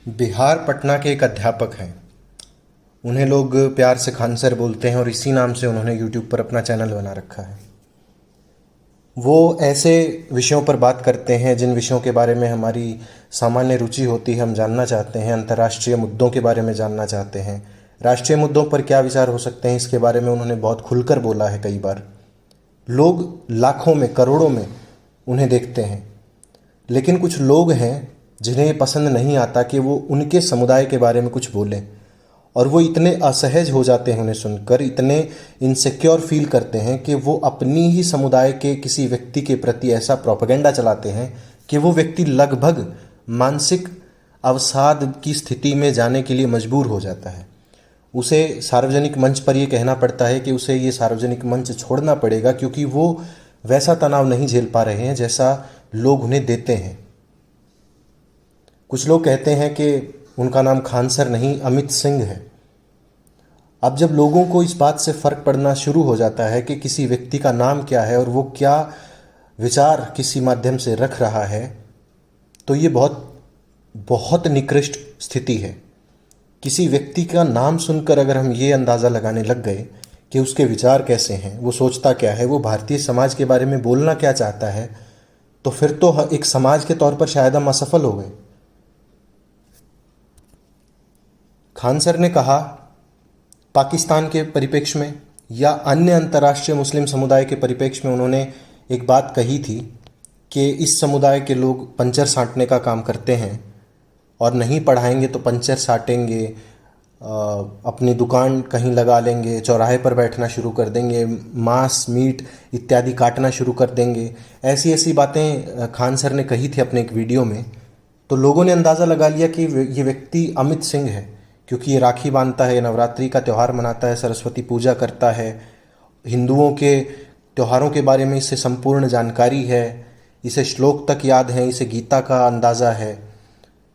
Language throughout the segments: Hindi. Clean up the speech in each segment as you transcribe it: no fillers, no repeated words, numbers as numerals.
बिहार पटना के एक अध्यापक हैं। उन्हें लोग प्यार से खान सर बोलते हैं और इसी नाम से उन्होंने यूट्यूब पर अपना चैनल बना रखा है। वो ऐसे विषयों पर बात करते हैं जिन विषयों के बारे में हमारी सामान्य रुचि होती है, हम जानना चाहते हैं। अंतर्राष्ट्रीय मुद्दों के बारे में जानना चाहते हैं। राष्ट्रीय मुद्दों पर क्या विचार हो सकते हैं, इसके बारे में उन्होंने बहुत खुलकर बोला है। कई बार लोग लाखों में, करोड़ों में उन्हें देखते हैं, लेकिन कुछ लोग हैं जिन्हें ये पसंद नहीं आता कि वो उनके समुदाय के बारे में कुछ बोलें, और वो इतने असहज हो जाते हैं उन्हें सुनकर, इतने इनसिक्योर फील करते हैं कि वो अपनी ही समुदाय के किसी व्यक्ति के प्रति ऐसा प्रोपेगेंडा चलाते हैं कि वो व्यक्ति लगभग मानसिक अवसाद की स्थिति में जाने के लिए मजबूर हो जाता है। उसे सार्वजनिक मंच पर ये कहना पड़ता है कि उसे ये सार्वजनिक मंच छोड़ना पड़ेगा, क्योंकि वो वैसा तनाव नहीं झेल पा रहे हैं जैसा लोग उन्हें देते हैं। कुछ लोग कहते हैं कि उनका नाम खान सर नहीं, अमित सिंह है। अब जब लोगों को इस बात से फ़र्क पड़ना शुरू हो जाता है कि किसी व्यक्ति का नाम क्या है और वो क्या विचार किसी माध्यम से रख रहा है, तो ये बहुत बहुत निकृष्ट स्थिति है। किसी व्यक्ति का नाम सुनकर अगर हम ये अंदाज़ा लगाने लग गए कि उसके विचार कैसे हैं, वो सोचता क्या है, वो भारतीय समाज के बारे में बोलना क्या चाहता है, तो फिर तो एक समाज के तौर पर शायद हम असफल हो गए। खान सर ने कहा, पाकिस्तान के परिप्रेक्ष्य में या अन्य अंतर्राष्ट्रीय मुस्लिम समुदाय के परिप्रेक्ष्य में उन्होंने एक बात कही थी कि इस समुदाय के लोग पंचर साँटने का काम करते हैं और नहीं पढ़ाएंगे तो पंचर साटेंगे, अपनी दुकान कहीं लगा लेंगे, चौराहे पर बैठना शुरू कर देंगे, मांस मीट इत्यादि काटना शुरू कर देंगे। ऐसी ऐसी बातें खान सर ने कही थी अपने एक वीडियो में। तो लोगों ने अंदाज़ा लगा लिया कि ये व्यक्ति अमित सिंह है, क्योंकि ये राखी बांधता है, नवरात्रि का त्यौहार मनाता है, सरस्वती पूजा करता है, हिंदुओं के त्योहारों के बारे में इसे संपूर्ण जानकारी है, इसे श्लोक तक याद है, इसे गीता का अंदाज़ा है।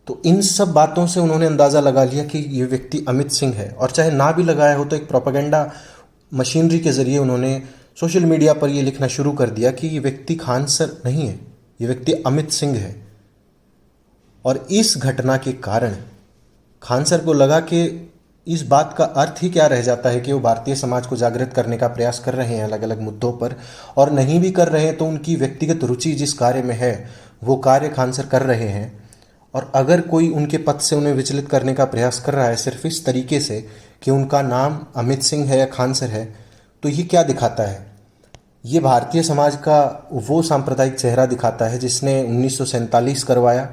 तो इन सब बातों से उन्होंने अंदाज़ा लगा लिया कि ये व्यक्ति अमित सिंह है। और चाहे ना भी लगाया हो तो एक प्रोपेगेंडा मशीनरी के ज़रिए उन्होंने सोशल मीडिया पर ये लिखना शुरू कर दिया कि ये व्यक्ति खान सर नहीं है, ये व्यक्ति अमित सिंह है। और इस घटना के कारण खान सर को लगा कि इस बात का अर्थ ही क्या रह जाता है कि वो भारतीय समाज को जागृत करने का प्रयास कर रहे हैं अलग अलग मुद्दों पर, और नहीं भी कर रहे हैं तो उनकी व्यक्तिगत रुचि जिस कार्य में है वो कार्य खान सर कर रहे हैं। और अगर कोई उनके पद से उन्हें विचलित करने का प्रयास कर रहा है सिर्फ इस तरीके से कि उनका नाम अमित सिंह है या खान सर है, तो ये क्या दिखाता है? ये भारतीय समाज का वो सांप्रदायिक चेहरा दिखाता है जिसने 1947 करवाया,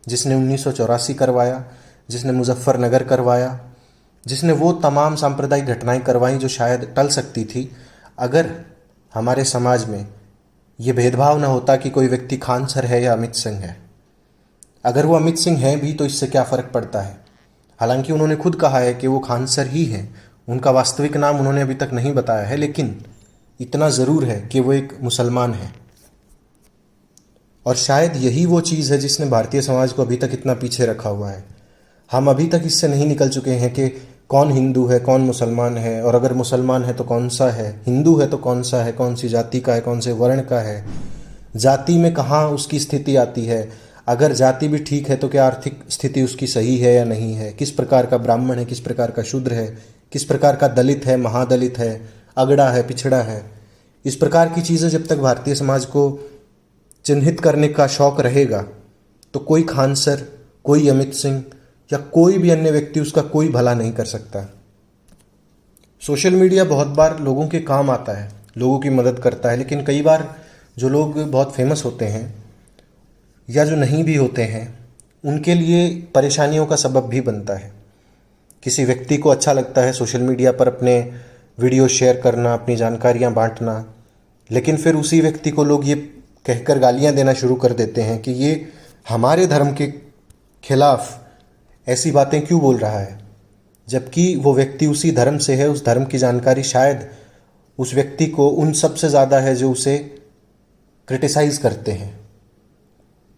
जिसने 1984 करवाया, जिसने मुजफ्फरनगर करवाया, जिसने वो तमाम सांप्रदायिक घटनाएं करवाई जो शायद टल सकती थी अगर हमारे समाज में ये भेदभाव न होता कि कोई व्यक्ति खान सर है या अमित सिंह है। अगर वो अमित सिंह हैं भी तो इससे क्या फ़र्क पड़ता है? हालांकि उन्होंने खुद कहा है कि वो खान सर ही हैं, उनका वास्तविक नाम उन्होंने अभी तक नहीं बताया है, लेकिन इतना ज़रूर है कि वो एक मुसलमान है। और शायद यही वो चीज़ है जिसने भारतीय समाज को अभी तक इतना पीछे रखा हुआ है। हम अभी तक इससे नहीं निकल चुके हैं कि कौन हिंदू है, कौन मुसलमान है, और अगर मुसलमान है तो कौन सा है, हिंदू है तो कौन सा है, कौन सी जाति का है, कौन से वर्ण का है, जाति में कहाँ उसकी स्थिति आती है, अगर जाति भी ठीक है तो क्या आर्थिक स्थिति उसकी सही है या नहीं है, किस प्रकार का ब्राह्मण है, किस प्रकार का शूद्र है, किस प्रकार का दलित है, महादलित है, अगड़ा है, पिछड़ा है। इस प्रकार की चीज़ें जब तक भारतीय समाज को चिन्हित करने का शौक़ रहेगा तो कोई खान सर, कोई अमित सिंह या कोई भी अन्य व्यक्ति उसका कोई भला नहीं कर सकता। सोशल मीडिया बहुत बार लोगों के काम आता है, लोगों की मदद करता है, लेकिन कई बार जो लोग बहुत फेमस होते हैं या जो नहीं भी होते हैं उनके लिए परेशानियों का सबब भी बनता है। किसी व्यक्ति को अच्छा लगता है सोशल मीडिया पर अपने वीडियो शेयर करना, अपनी जानकारियाँ बांटना, लेकिन फिर उसी व्यक्ति को लोग ये कहकर गालियाँ देना शुरू कर देते हैं कि ये हमारे धर्म के खिलाफ ऐसी बातें क्यों बोल रहा है, जबकि वो व्यक्ति उसी धर्म से है। उस धर्म की जानकारी शायद उस व्यक्ति को उन सब से ज़्यादा है जो उसे क्रिटिसाइज़ करते हैं।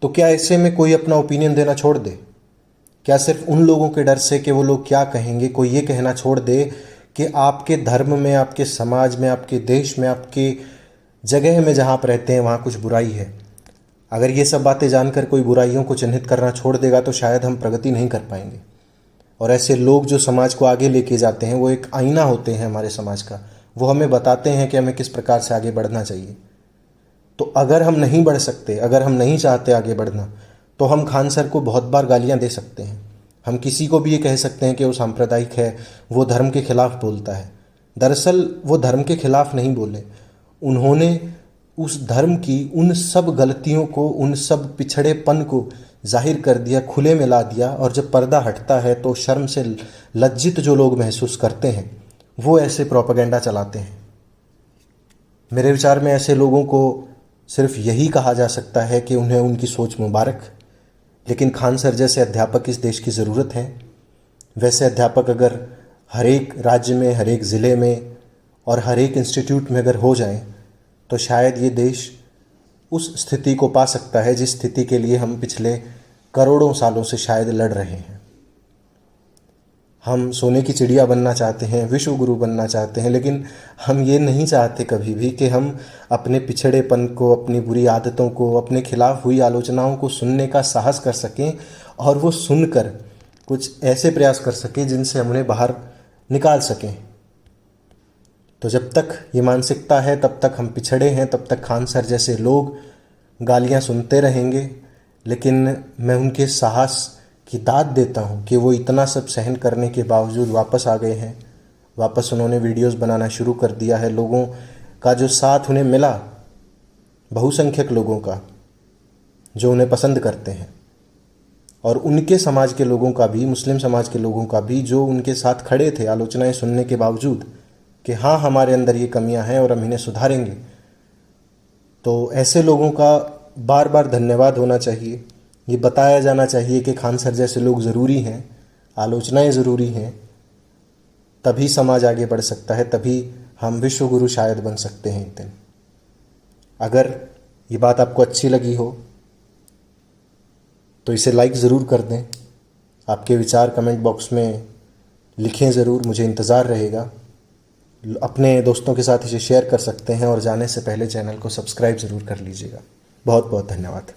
तो क्या ऐसे में कोई अपना ओपिनियन देना छोड़ दे? क्या सिर्फ उन लोगों के डर से कि वो लोग क्या कहेंगे कोई ये कहना छोड़ दे कि आपके धर्म में, आपके समाज में, आपके देश में, आपके जगह में जहाँ आप रहते हैं वहाँ कुछ बुराई है? अगर ये सब बातें जानकर कोई बुराइयों को चिन्हित करना छोड़ देगा तो शायद हम प्रगति नहीं कर पाएंगे। और ऐसे लोग जो समाज को आगे लेके जाते हैं वो एक आईना होते हैं हमारे समाज का। वो हमें बताते हैं कि हमें किस प्रकार से आगे बढ़ना चाहिए। तो अगर हम नहीं बढ़ सकते, अगर हम नहीं चाहते आगे बढ़ना, तो हम खान सर को बहुत बार गालियां दे सकते हैं। हम किसी को भी ये कह सकते हैं कि वो सांप्रदायिक है, वो धर्म के खिलाफ बोलता है। दरअसल वो धर्म के खिलाफ नहीं बोले, उन्होंने उस धर्म की उन सब गलतियों को, उन सब पिछड़ेपन को जाहिर कर दिया, खुले में ला दिया। और जब पर्दा हटता है तो शर्म से लज्जित जो लोग महसूस करते हैं वो ऐसे प्रोपेगेंडा चलाते हैं। मेरे विचार में ऐसे लोगों को सिर्फ यही कहा जा सकता है कि उन्हें उनकी सोच मुबारक। लेकिन खान सर जैसे अध्यापक इस देश की ज़रूरत है। वैसे अध्यापक अगर हर एक राज्य में, हर एक ज़िले में और हर एक इंस्टीट्यूट में अगर हो जाएं तो शायद ये देश उस स्थिति को पा सकता है जिस स्थिति के लिए हम पिछले करोड़ों सालों से शायद लड़ रहे हैं। हम सोने की चिड़िया बनना चाहते हैं, विश्व गुरु बनना चाहते हैं, लेकिन हम ये नहीं चाहते कभी भी कि हम अपने पिछड़ेपन को, अपनी बुरी आदतों को, अपने खिलाफ हुई आलोचनाओं को सुनने का साहस कर सकें और वो सुनकर कुछ ऐसे प्रयास कर सकें जिनसे हम उन्हें बाहर निकाल सकें। तो जब तक ये मानसिकता है तब तक हम पिछड़े हैं, तब तक खान सर जैसे लोग गालियाँ सुनते रहेंगे। लेकिन मैं उनके साहस की दाद देता हूँ कि वो इतना सब सहन करने के बावजूद वापस आ गए हैं। वापस उन्होंने वीडियोस बनाना शुरू कर दिया है। लोगों का जो साथ उन्हें मिला, बहुसंख्यक लोगों का जो उन्हें पसंद करते हैं, और उनके समाज के लोगों का भी, मुस्लिम समाज के लोगों का भी, जो उनके साथ खड़े थे आलोचनाएं सुनने के बावजूद कि हाँ हमारे अंदर ये कमियां हैं और हम इन्हें सुधारेंगे। तो ऐसे लोगों का बार बार धन्यवाद होना चाहिए। ये बताया जाना चाहिए कि खान सर जैसे लोग ज़रूरी हैं, आलोचनाएं ज़रूरी हैं, तभी समाज आगे बढ़ सकता है, तभी हम विश्व गुरु शायद बन सकते हैं एक दिन। अगर ये बात आपको अच्छी लगी हो तो इसे लाइक ज़रूर कर दें। आपके विचार कमेंट बॉक्स में लिखें ज़रूर, मुझे इंतज़ार रहेगा। अपने दोस्तों के साथ इसे शेयर कर सकते हैं और जाने से पहले चैनल को सब्सक्राइब ज़रूर कर लीजिएगा। बहुत बहुत धन्यवाद।